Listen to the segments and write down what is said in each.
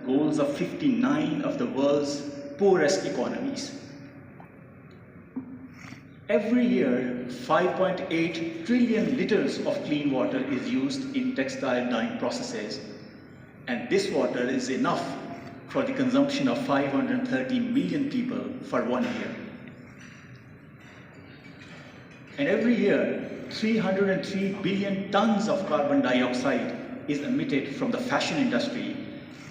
goals of 59 of the world's poorest economies. Every year, 5.8 trillion liters of clean water is used in textile dyeing processes, and this water is enough for the consumption of 530 million people for 1 year. And every year, 303 billion tons of carbon dioxide is emitted from the fashion industry,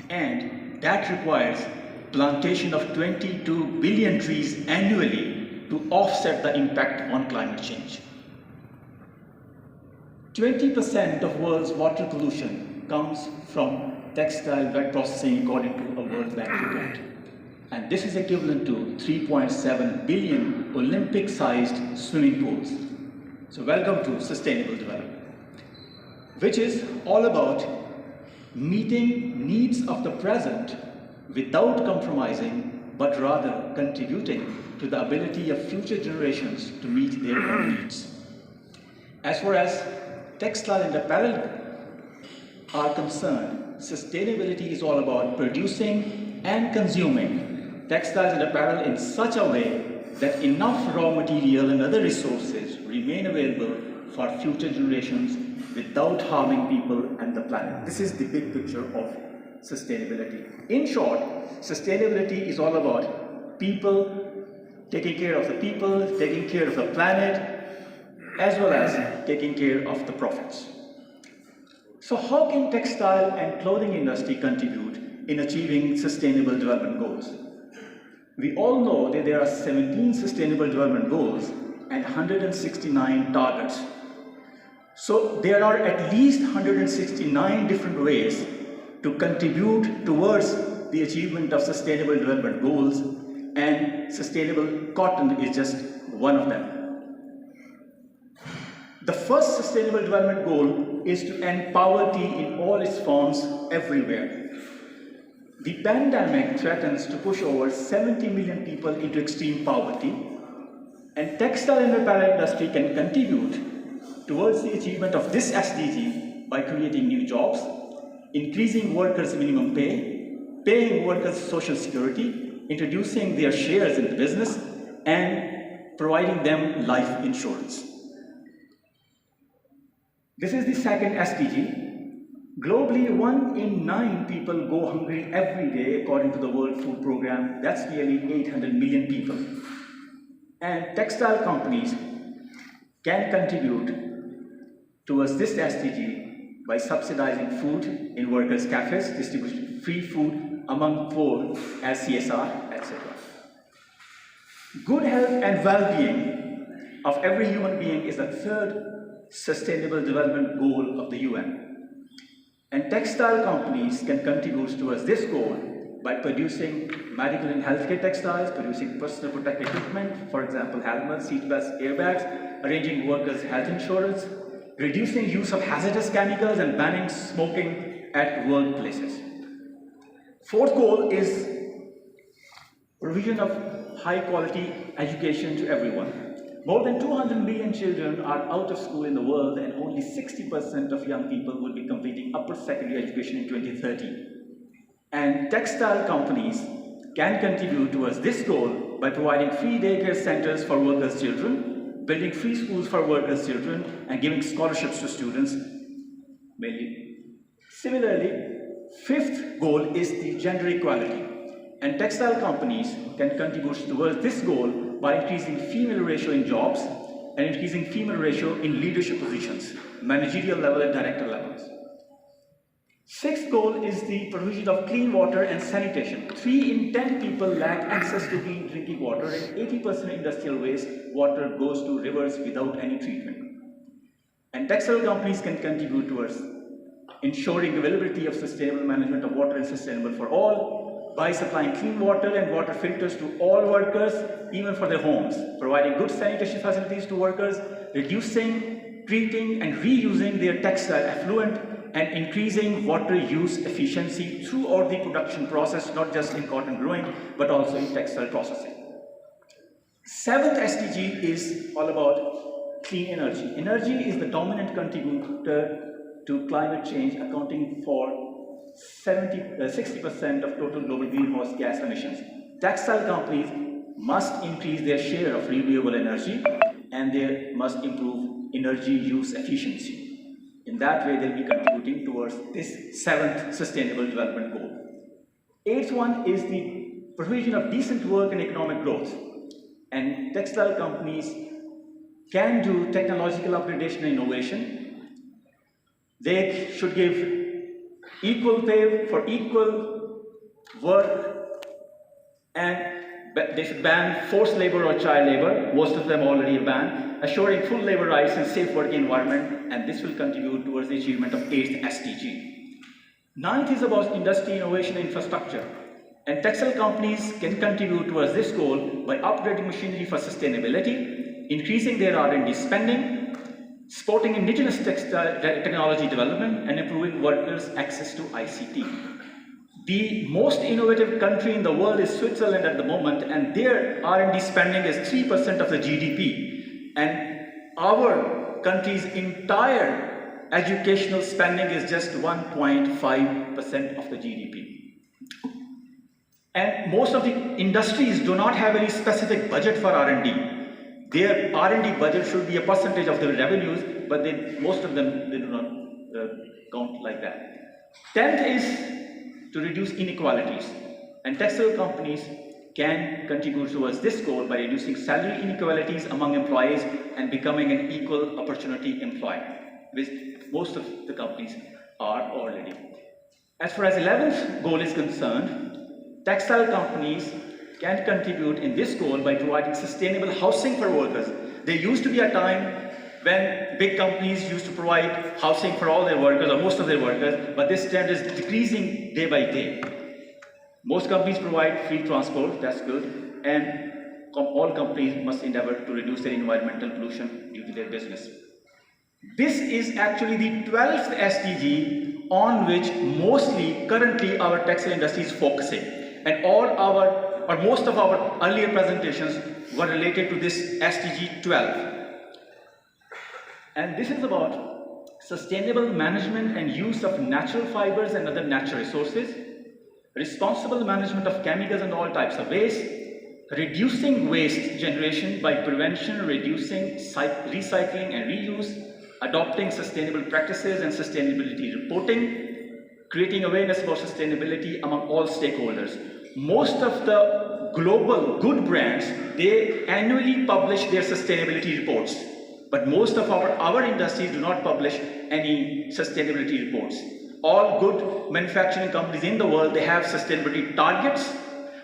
and that requires plantation of 22 billion trees annually to offset the impact on climate change. 20% of world's water pollution comes from textile wet processing according to a World Bank report. And this is equivalent to 3.7 billion Olympic-sized swimming pools. So welcome to Sustainable Development, which is all about meeting needs of the present without compromising, but rather contributing to the ability of future generations to meet their own needs. As far as textile and apparel are concerned, sustainability is all about producing and consuming textiles and apparel in such a way that enough raw material and other resources remain available for future generations without harming people and the planet. This is the big picture of sustainability. In short, sustainability is all about people, taking care of the people, taking care of the planet, as well as taking care of the profits. So how can textile and clothing industry contribute in achieving sustainable development goals? We all know that there are 17 sustainable development goals and 169 targets. So there are at least 169 different ways to contribute towards the achievement of sustainable development goals, and sustainable cotton is just one of them. The first sustainable development goal is to end poverty in all its forms everywhere. The pandemic threatens to push over 70 million people into extreme poverty, and textile and apparel industry can contribute towards the achievement of this SDG by creating new jobs, increasing workers' minimum pay, paying workers' social security, introducing their shares in the business, and providing them life insurance. This is the second SDG. Globally, 1 in 9 people go hungry every day according to the World Food Programme. That's nearly 800 million people. And textile companies can contribute towards this SDG by subsidizing food in workers' cafes, distributing free food among poor as CSR, etc. Good health and well-being of every human being is the third Sustainable Development Goal of the UN. And textile companies can contribute towards this goal by producing medical and healthcare textiles, producing personal protective equipment, for example, helmets, seatbelts, airbags, arranging workers' health insurance, reducing use of hazardous chemicals, and banning smoking at workplaces. Fourth goal is provision of high-quality education to everyone. More than 200 million children are out of school in the world, and only 60% of young people will be completing upper secondary education in 2030. And textile companies can contribute towards this goal by providing free daycare centers for workers' children, building free schools for workers' children, and giving scholarships to students, mainly. Similarly, fifth goal is the gender equality. And textile companies can contribute towards this goal by increasing female ratio in jobs and increasing female ratio in leadership positions, managerial level and director levels. Sixth goal is the provision of clean water and sanitation. 3 in 10 people lack access to clean drinking water, and 80% of industrial waste water goes to rivers without any treatment. And textile companies can contribute towards ensuring availability of sustainable management of water and sustainable for all, by supplying clean water and water filters to all workers, even for their homes, providing good sanitation facilities to workers, reducing, treating, and reusing their textile effluent, and increasing water use efficiency throughout the production process, not just in cotton growing, but also in textile processing. Seventh SDG is all about clean energy. Energy is the dominant contributor to climate change, accounting for 60% of total global greenhouse gas emissions. Textile companies must increase their share of renewable energy and they must improve energy use efficiency. In that way, they'll be contributing towards this 7th Sustainable Development Goal. 8th one is the provision of decent work and economic growth. And textile companies can do technological upgradation and innovation. They should give equal pay for equal work, and they should ban forced labor or child labor. Most of them already are banned, assuring full labor rights and safe working environment, and this will contribute towards the achievement of 8th SDG. 9th is about industry innovation and infrastructure, and textile companies can contribute towards this goal by upgrading machinery for sustainability, increasing their R&D spending, supporting indigenous textile technology development, and improving workers' access to ICT. The most innovative country in the world is Switzerland at the moment, and their R&D spending is 3% of the GDP. And our country's entire educational spending is just 1.5% of the GDP. And most of the industries do not have any specific budget for R&D. Their R&D budget should be a percentage of their revenues, but most of them do not count like that. 10th is to reduce inequalities, and textile companies can contribute towards this goal by reducing salary inequalities among employees and becoming an equal opportunity employer, which most of the companies are already. As far as 11th goal is concerned, textile companies can contribute in this goal by providing sustainable housing for workers. There used to be a time when big companies used to provide housing for all their workers or most of their workers, but this trend is decreasing day by day. Most companies provide free transport, that's good, and all companies must endeavor to reduce their environmental pollution due to their business. This is actually the 12th SDG on which mostly currently our textile industry is focusing, and most of our earlier presentations were related to this SDG 12. And this is about sustainable management and use of natural fibers and other natural resources, responsible management of chemicals and all types of waste, reducing waste generation by prevention, reducing recycling and reuse, adopting sustainable practices and sustainability reporting, creating awareness about sustainability among all stakeholders. Most of the global good brands, they annually publish their sustainability reports, but most of our industries do not publish any sustainability reports. All good manufacturing companies in the world, they have sustainability targets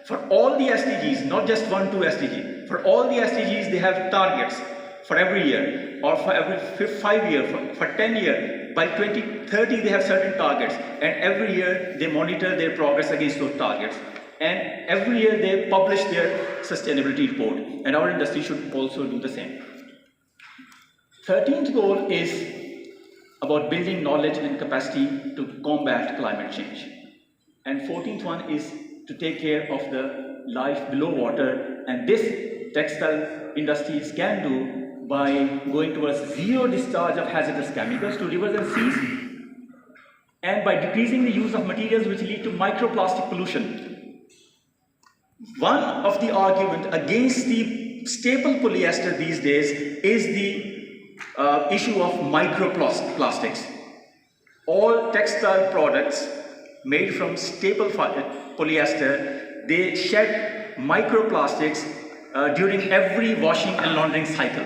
for all the SDGs, not just 1, 2 SDGs. For all the SDGs, they have targets for every year, or for every 5 years, for 10 years. By 2030, they have certain targets, and every year they monitor their progress against those targets. And every year they publish their sustainability report, and our industry should also do the same. 13th goal is about building knowledge and capacity to combat climate change. And 14th one is to take care of the life below water, and this textile industries can do by going towards zero discharge of hazardous chemicals to rivers and seas, and by decreasing the use of materials which lead to microplastic pollution. One of the arguments against the staple polyester these days is the issue of microplastics. All textile products made from staple polyester, they shed microplastics during every washing and laundering cycle.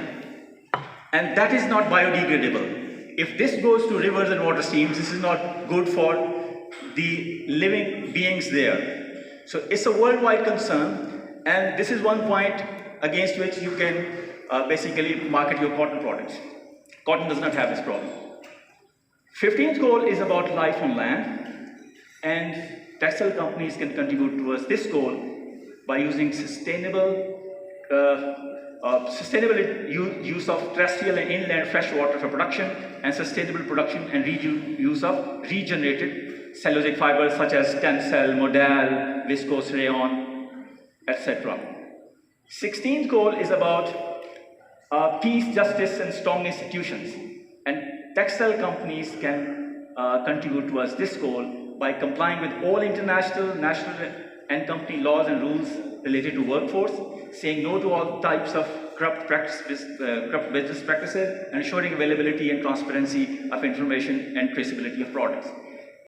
And that is not biodegradable. If this goes to rivers and water streams, this is not good for the living beings there. So it's a worldwide concern, and this is one point against which you can basically market your cotton products. Cotton does not have this problem. 15th goal is about life on land, and textile companies can contribute towards this goal by using sustainable use of terrestrial and inland fresh water for production, and sustainable production and reuse of regenerated cellulosic fibers such as tencel, modal, viscose rayon, etc. 16th goal is about peace, justice, and strong institutions. And textile companies can contribute towards this goal by complying with all international, national, and company laws and rules related to workforce, saying no to all types of corrupt business practices, and ensuring availability and transparency of information and traceability of products.